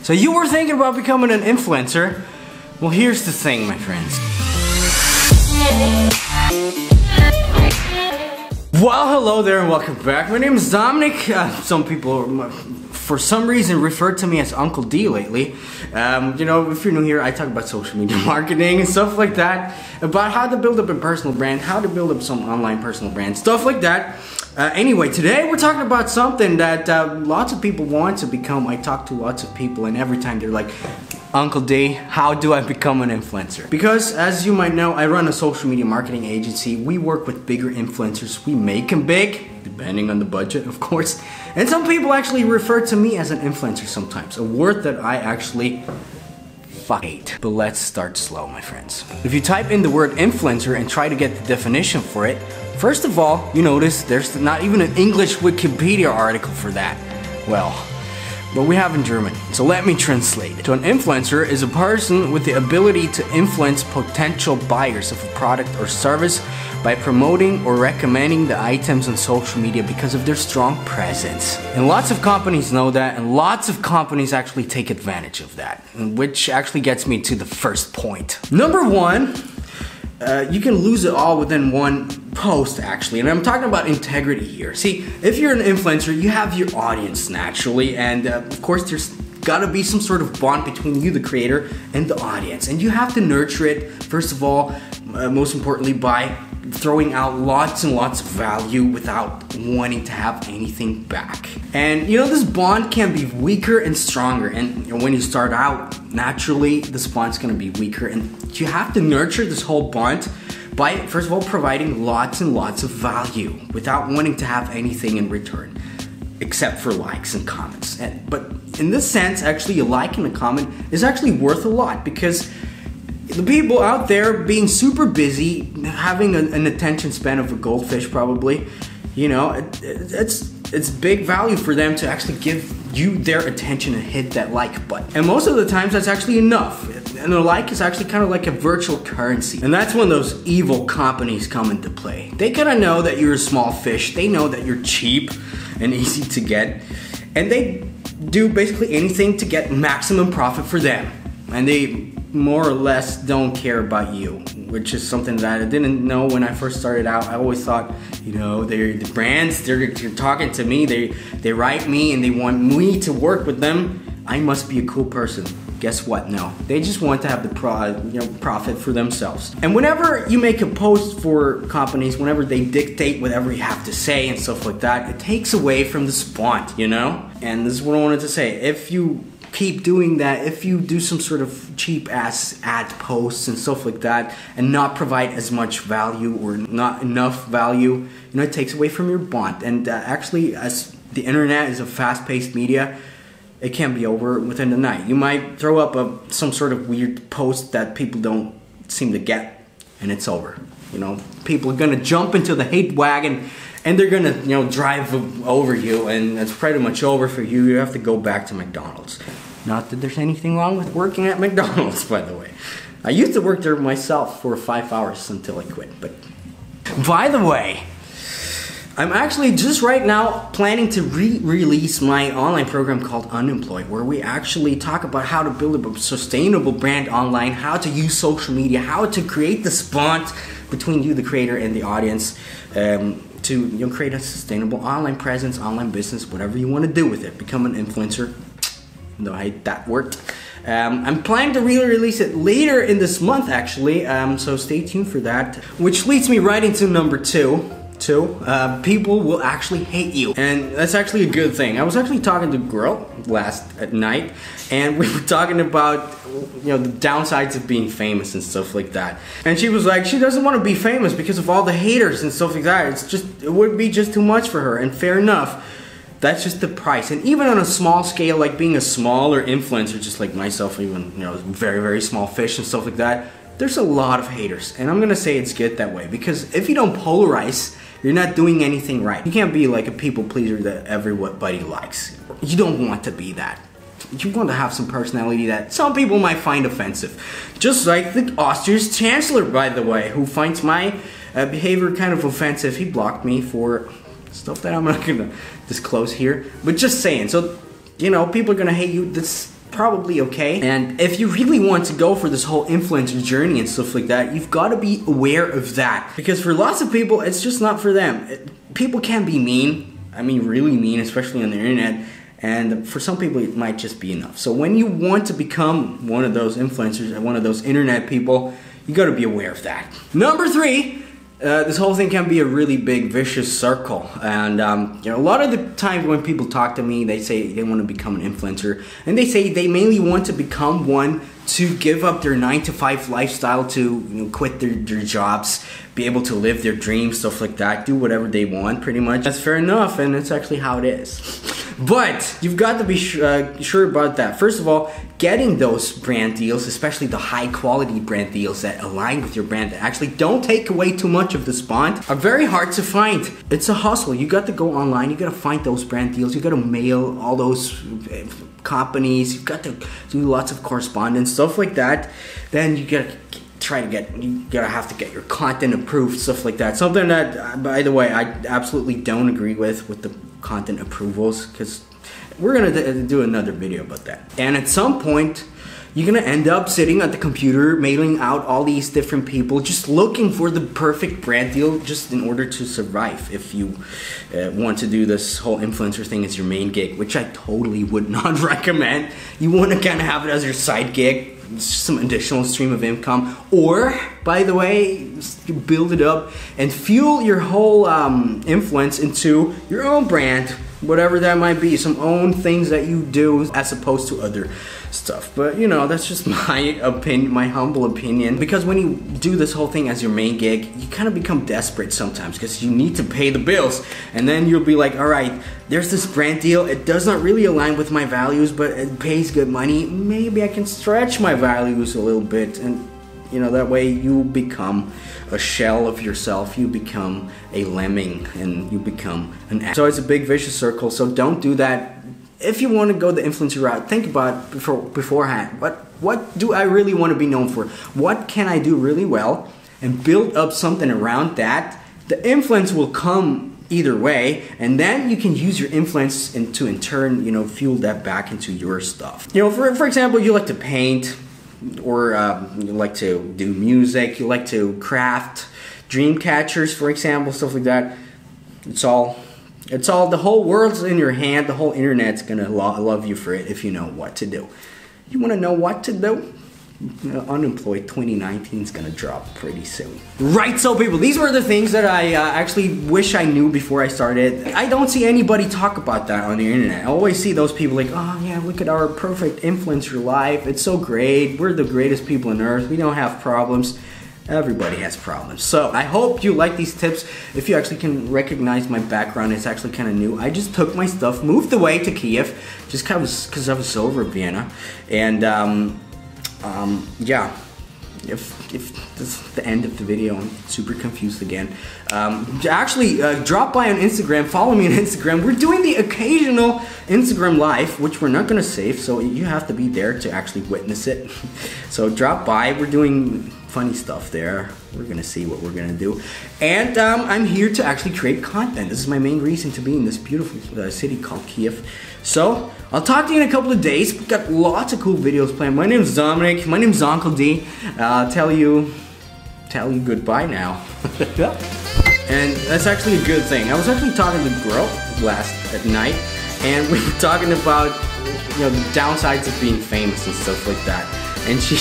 So you were thinking about becoming an influencer? Well, here's the thing, my friends. Well, hello there and welcome back. My name is Dominik. Some people, for some reason, refer to me as Uncle D lately. You know, if you're new here, I talk about social media marketing and stuff like that. About how to build up a personal brand, how to build up some online personal brand, stuff like that. Anyway, today we're talking about something that lots of people want to become. I talk to lots of people and every time they're like, Uncle D, how do I become an influencer? Because as you might know, I run a social media marketing agency. We work with bigger influencers. We make them big, depending on the budget, of course. And some people actually refer to me as an influencer sometimes, a word that I actually hate. But let's start slow, my friends. If you type in the word influencer and try to get the definition for it, first of all, you notice there's not even an English Wikipedia article for that. Well, but we have in German, so let me translate. So an influencer is a person with the ability to influence potential buyers of a product or service by promoting or recommending the items on social media because of their strong presence. And lots of companies know that, and lots of companies actually take advantage of that, which actually gets me to the first point. Number one, you can lose it all within one post actually, and I'm talking about integrity here. See, if you're an influencer, you have your audience naturally, and of course there's gotta be some sort of bond between you, the creator, and the audience, and you have to nurture it, first of all, most importantly, by throwing out lots and lots of value without wanting to have anything back. And you know, this bond can be weaker and stronger, and when you start out, naturally this bond's gonna be weaker, and you have to nurture this whole bond by, first of all, providing lots and lots of value without wanting to have anything in return, except for likes and comments. But in this sense, actually a like and a comment is actually worth a lot, because the people out there being super busy, having an attention span of a goldfish probably, you know, it's big value for them to actually give you their attention and hit that like button. And most of the times that's actually enough. And a like is actually kind of like a virtual currency. And that's when those evil companies come into play. They kind of know that you're a small fish. They know that you're cheap and easy to get. And they do basically anything to get maximum profit for them. And they more or less don't care about you, which is something that I didn't know when I first started out. I always thought, you know, they're the brands, they're talking to me, they write me and they want me to work with them. I must be a cool person. Guess what? No. They just want to have the profit for themselves. And whenever you make a post for companies, whenever they dictate whatever you have to say and stuff like that, it takes away from the spot, you know? And this is what I wanted to say. If you keep doing that, if you do some sort of cheap ass ad posts and stuff like that and not provide as much value or not enough value, you know, it takes away from your bond. And actually, as the internet is a fast-paced media, it can be over within the night. You might throw up some sort of weird post that people don't seem to get, and it's over. You know, people are gonna jump into the hate wagon and they're gonna, you know, drive over you, and it's pretty much over for you. You have to go back to McDonald's. Not that there's anything wrong with working at McDonald's, by the way. I used to work there myself for 5 hours until I quit, but by the way, I'm actually just right now planning to re-release my online program called Unemployed, where we actually talk about how to build a sustainable brand online, how to use social media, how to create this bond between you, the creator, and the audience, to, you know, create a sustainable online presence, online business, whatever you want to do with it. Become an influencer. No, I hate that word. I'm planning to re-release it later in this month, actually, so stay tuned for that. Which leads me right into number two. People will actually hate you, and that's actually a good thing. I was actually talking to a girl last night, and we were talking about, you know, the downsides of being famous and stuff like that. And she was like, she doesn't want to be famous because of all the haters and stuff like that. It would be just too much for her, and fair enough. That's just the price. And even on a small scale, like being a smaller influencer, just like myself, even, you know, very, very small fish and stuff like that, there's a lot of haters. And I'm gonna say it's good that way, because if you don't polarize, you're not doing anything right. You can't be like a people pleaser that everybody likes. You don't want to be that. You want to have some personality that some people might find offensive. Just like the Austria's chancellor, by the way, who finds my behavior kind of offensive. He blocked me for stuff that I'm not gonna disclose here, but just saying. So, you know, people are gonna hate you. That's probably okay. And if you really want to go for this whole influencer journey and stuff like that, you've got to be aware of that. Because for lots of people, it's just not for them. People can be mean. I mean, really mean, especially on the internet. And for some people, it might just be enough. So when you want to become one of those influencers and one of those internet people, you got to be aware of that. Number 3. This whole thing can be a really big vicious circle, and you know, a lot of the times when people talk to me, they say they want to become an influencer, and they say they mainly want to become one to give up their 9-to-5 lifestyle, to quit their jobs, be able to live their dreams, stuff like that, do whatever they want, pretty much. That's fair enough, and it's actually how it is. But you've got to be sure about that. First of all, getting those brand deals, especially the high quality brand deals that align with your brand, that actually don't take away too much of the spot, are very hard to find. It's a hustle. You got to go online, you got to find those brand deals, you got to mail all those companies, you've got to do lots of correspondence, stuff like that. Then you got to you gotta have to get your content approved, stuff like that. Something that, by the way, I absolutely don't agree with the content approvals, because we're gonna do another video about that. And at some point, you're gonna end up sitting at the computer, mailing out all these different people, just looking for the perfect brand deal, just in order to survive. If you want to do this whole influencer thing as your main gig, which I totally would not recommend. You want to kind of have it as your side gig. It's just some additional stream of income, or, by the way, build it up and fuel your whole influence into your own brand, whatever that might be, some own things that you do as opposed to other stuff. But you know, that's just my opinion, my humble opinion, because when you do this whole thing as your main gig, you kind of become desperate sometimes because you need to pay the bills, and then you'll be like, all right, there's this brand deal, it does not really align with my values, but it pays good money, maybe I can stretch my values a little bit. And you know, that way you become a shell of yourself, you become a lemming, and you become an ass. So it's a big vicious circle, so don't do that. If you want to go the influencer route, think about beforehand. What do I really want to be known for? What can I do really well? And build up something around that. The influence will come either way, and then you can use your influence to in turn, you know, fuel that back into your stuff. You know, for example, you like to paint, or you like to do music, you like to craft dream catchers, for example, stuff like that. It's all, the whole world's in your hand, the whole internet's gonna love you for it if you know what to do. You wanna know what to do? Unemployed 2019 is gonna drop pretty soon. Right, so people, these were the things that I actually wish I knew before I started. I don't see anybody talk about that on the internet. I always see those people like, oh yeah, look at our perfect influencer life. It's so great. We're the greatest people on earth. We don't have problems. Everybody has problems. So I hope you like these tips. If you actually can recognize my background, it's actually kind of new. I just took my stuff, moved away to Kiev, just because I was over Vienna, and yeah. If this is the end of the video, I'm super confused again. Actually, drop by on Instagram, follow me on Instagram. We're doing the occasional Instagram live, which we're not gonna save, so you have to be there to actually witness it. So drop by, we're doing funny stuff there. We're gonna see what we're gonna do. And I'm here to actually create content. This is my main reason to be in this beautiful city called Kiev. So, I'll talk to you in a couple of days. We've got lots of cool videos planned. My name is Dominik. My name is Uncle D. I'll tell you goodbye now. And that's actually a good thing. I was actually talking to a girl at night, and we were talking about, you know, the downsides of being famous and stuff like that. And she